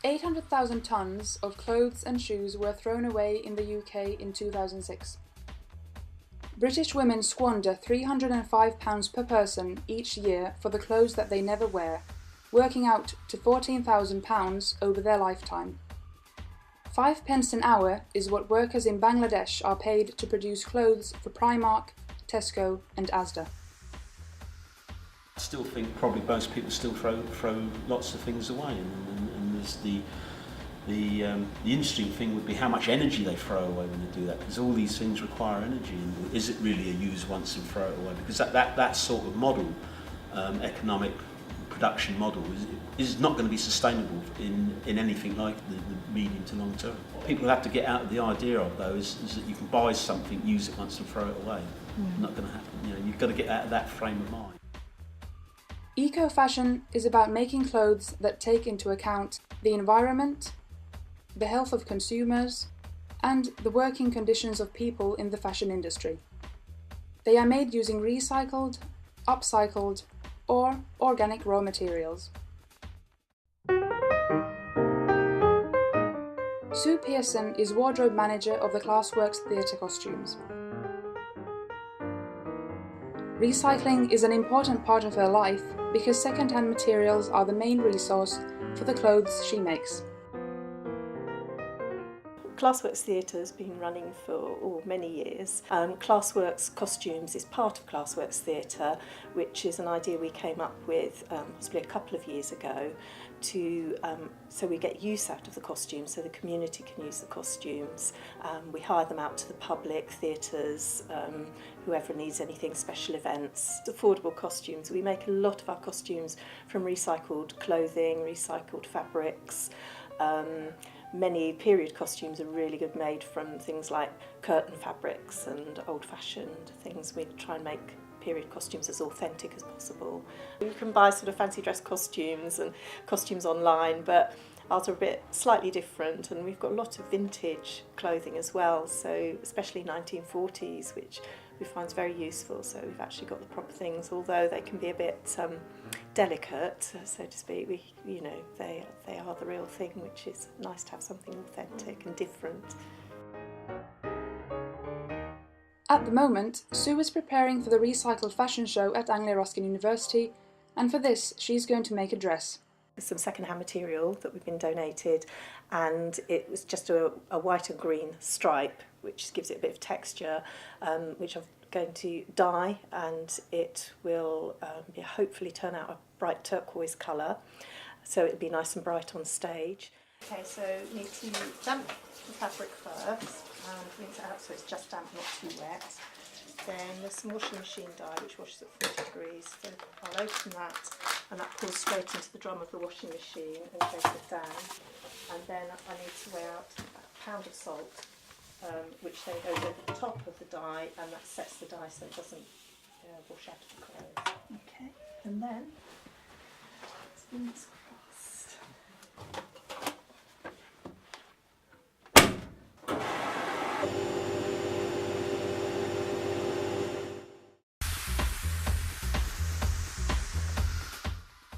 800,000 tonnes of clothes and shoes were thrown away in the UK in 2006. British women squander £305 per person each year for the clothes that they never wear, working out to £14,000 over their lifetime. 5 pence an hour is what workers in Bangladesh are paid to produce clothes for Primark, Tesco and Asda. I still think probably most people still throw lots of things away, and there's the interesting thing would be how much energy they throw away when they do that, because all these things require energy, and is it really a use once and throw it away? Because that sort of model, economic production model, is not going to be sustainable in anything like the medium to long term. What people have to get out of the idea of, though, is that you can buy something, use it once and throw it away. Not going to happen. You've got to get out of that frame of mind. EcoFashion is about making clothes that take into account the environment, the health of consumers, and the working conditions of people in the fashion industry. They are made using recycled, upcycled, or organic raw materials. Sue Pearson is wardrobe manager of the Classworks Theatre costumes. Recycling is an important part of her life because second-hand materials are the main resource for the clothes she makes. Classworks Theatre has been running for many years. Classworks Costumes is part of Classworks Theatre, which is an idea we came up with possibly a couple of years ago so we get use out of the costumes, so the community can use the costumes. We hire them out to the public, theatres, whoever needs anything, special events. Affordable costumes. We make a lot of our costumes from recycled clothing, recycled fabrics. Many period costumes are really good made from things like curtain fabrics and old-fashioned things. We try and make period costumes as authentic as possible. You can buy sort of fancy dress costumes and costumes online, but ours are a bit slightly different, and we've got a lot of vintage clothing as well, so especially 1940s, which we find is very useful. So we've actually got the proper things, although they can be a bit delicate, so to speak. They are the real thing, which is nice to have something authentic and different. At the moment, Sue is preparing for the recycled fashion show at Anglia Ruskin University, and for this she's going to make a dress. There's some second-hand material that we've been donated, and it was just a white and green stripe, which gives it a bit of texture, which I'm going to dye, and it will hopefully turn out a bright turquoise colour, so it'll be nice and bright on stage. Okay, so you need to damp the fabric first and rinse it out so it's just damp, not too wet. Then there's some washing machine dye which washes at 40 degrees, so I'll open that and that pours straight into the drum of the washing machine and take it down. And then I need to weigh out a pound of salt, which then goes over the top of the dye, and that sets the dye so it doesn't wash out of the clothes. Okay, and then fingers crossed.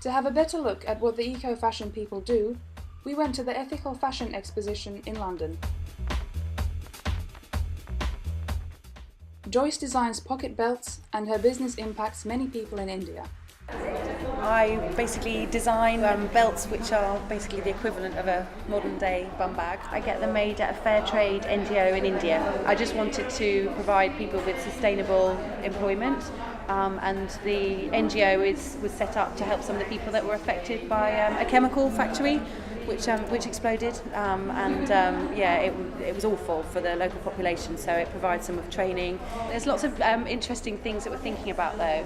To have a better look at what the EcoFashion people do, we went to the Ethical Fashion exposition in London. Joyce designs pocket belts, and her business impacts many people in India. I basically design belts which are basically the equivalent of a modern day bum bag. I get them made at a fair trade NGO in India. I just wanted to provide people with sustainable employment, and the NGO was set up to help some of the people that were affected by a chemical factory which exploded, it was awful for the local population, so it provides some of training. There's lots of interesting things that we're thinking about though.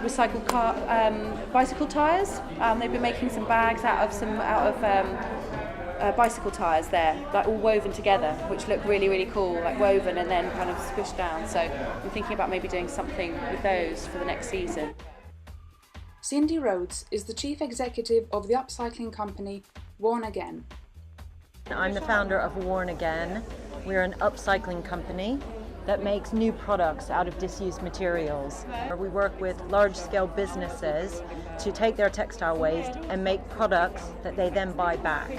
Recycled bicycle tyres. They've been making some bags out of bicycle tyres there, like all woven together, which look really, really cool, like woven and then kind of squished down. So I'm thinking about maybe doing something with those for the next season. Cindy Rhodes is the chief executive of the upcycling company Worn Again. I'm the founder of Worn Again. We're an upcycling company. that makes new products out of disused materials. We work with large-scale businesses to take their textile waste and make products that they then buy back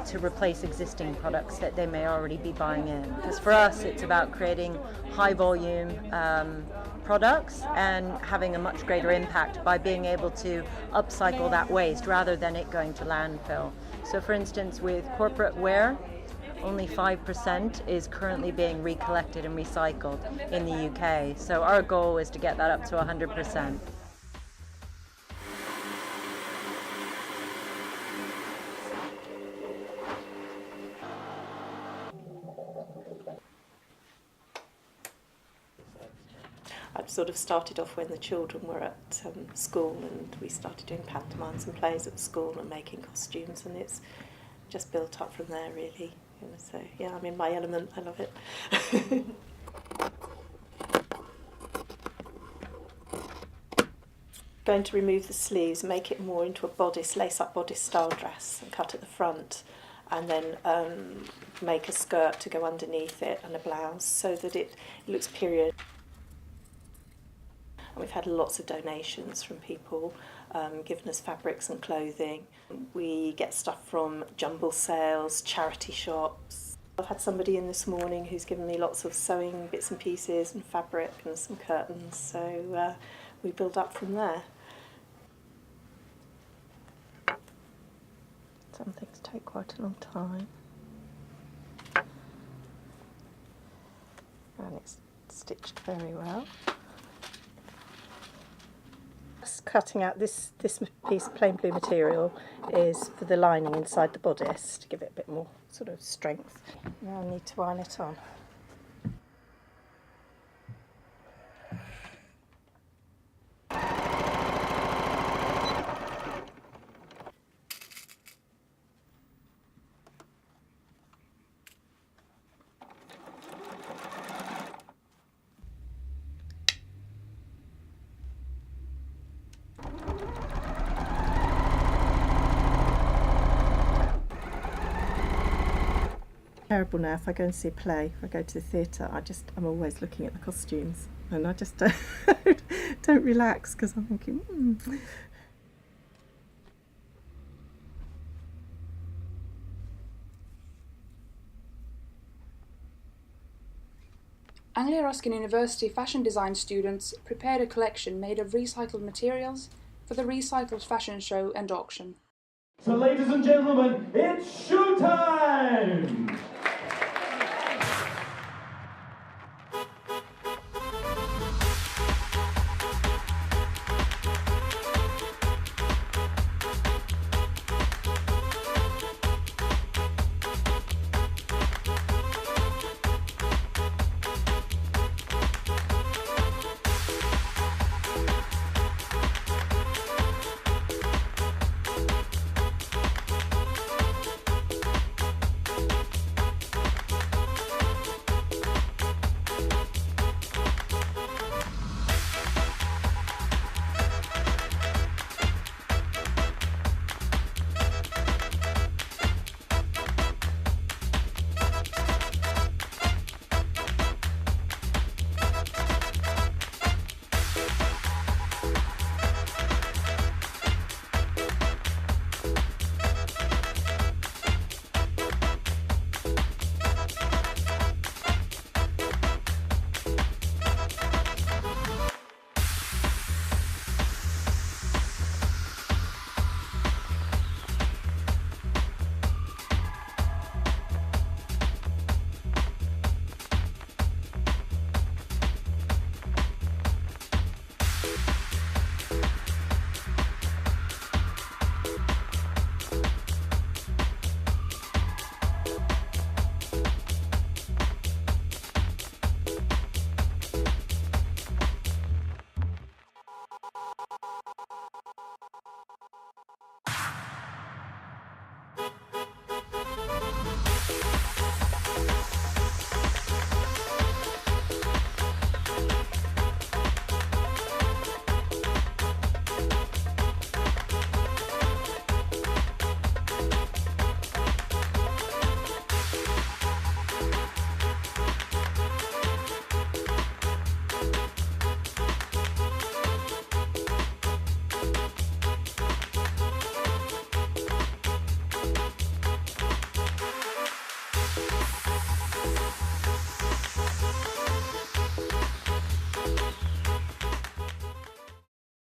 to replace existing products that they may already be buying in. Because for us, it's about creating high-volume products and having a much greater impact by being able to upcycle that waste rather than it going to landfill. So for instance, with corporate wear, only 5% is currently being recollected and recycled in the UK. So our goal is to get that up to 100%. I've sort of started off when the children were at school, and we started doing pantomimes and plays at school and making costumes, and it's just built up from there really. So yeah, I'm in my element, I love it. Going to remove the sleeves, make it more into a bodice, lace-up bodice style dress and cut at the front, and then make a skirt to go underneath it and a blouse so that it looks period. And we've had lots of donations from people giving us fabrics and clothing. We get stuff from jumble sales, charity shops. I've had somebody in this morning who's given me lots of sewing bits and pieces and fabric and some curtains, so we build up from there. Some things take quite a long time. And it's stitched very well. Cutting out this piece of plain blue material is for the lining inside the bodice to give it a bit more sort of strength. Now I need to iron it on. Terrible now if I go and see a play, if I go to the theatre, I'm always looking at the costumes and I just don't relax because I'm thinking, Anglia Ruskin University fashion design students prepared a collection made of recycled materials for the Recycled Fashion Show and auction. So ladies and gentlemen, it's show time!